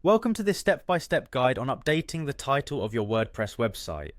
Welcome to this step-by-step guide on updating the title of your WordPress website.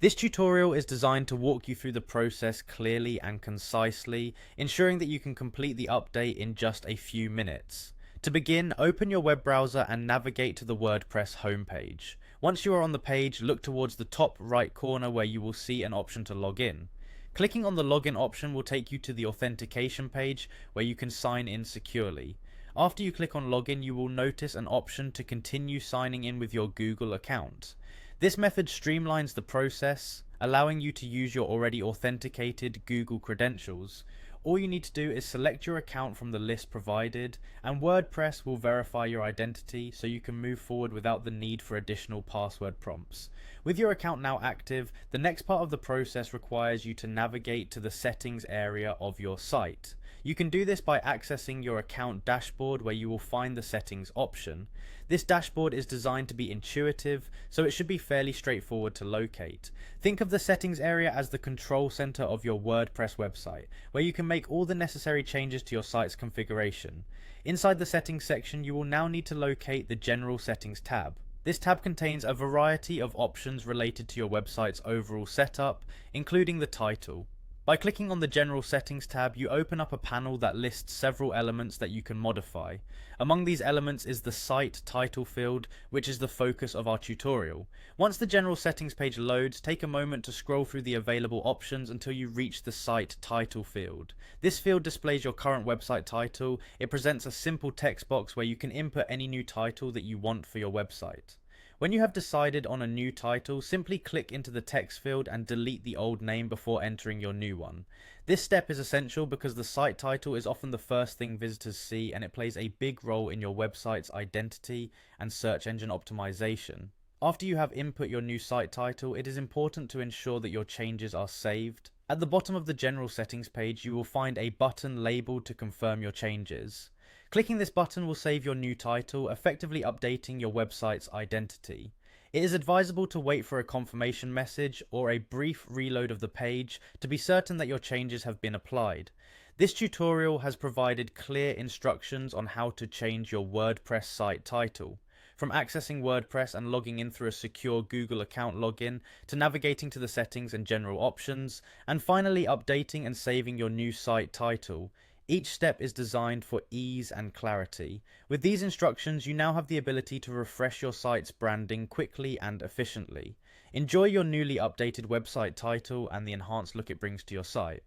This tutorial is designed to walk you through the process clearly and concisely, ensuring that you can complete the update in just a few minutes. To begin, open your web browser and navigate to the WordPress homepage. Once you are on the page, look towards the top right corner where you will see an option to log in. Clicking on the login option will take you to the authentication page where you can sign in securely. After you click on login, you will notice an option to continue signing in with your Google account. This method streamlines the process, allowing you to use your already authenticated Google credentials. All you need to do is select your account from the list provided, and WordPress will verify your identity so you can move forward without the need for additional password prompts. With your account now active, the next part of the process requires you to navigate to the settings area of your site. You can do this by accessing your account dashboard where you will find the settings option. This dashboard is designed to be intuitive, so it should be fairly straightforward to locate. Think of the settings area as the control center of your WordPress website, where you can make all the necessary changes to your site's configuration. Inside the settings section, you will now need to locate the General Settings tab. This tab contains a variety of options related to your website's overall setup, including the title. By clicking on the General Settings tab, you open up a panel that lists several elements that you can modify. Among these elements is the site title field, which is the focus of our tutorial. Once the General Settings page loads, take a moment to scroll through the available options until you reach the site title field. This field displays your current website title. It presents a simple text box where you can input any new title that you want for your website. When you have decided on a new title, simply click into the text field and delete the old name before entering your new one. This step is essential because the site title is often the first thing visitors see, and it plays a big role in your website's identity and search engine optimization. After you have input your new site title, it is important to ensure that your changes are saved. At the bottom of the General Settings page, you will find a button labeled to confirm your changes. Clicking this button will save your new title, effectively updating your website's identity. It is advisable to wait for a confirmation message or a brief reload of the page to be certain that your changes have been applied. This tutorial has provided clear instructions on how to change your WordPress site title. From accessing WordPress and logging in through a secure Google account login, to navigating to the settings and general options, and finally updating and saving your new site title. Each step is designed for ease and clarity. With these instructions, you now have the ability to refresh your site's branding quickly and efficiently. Enjoy your newly updated website title and the enhanced look it brings to your site.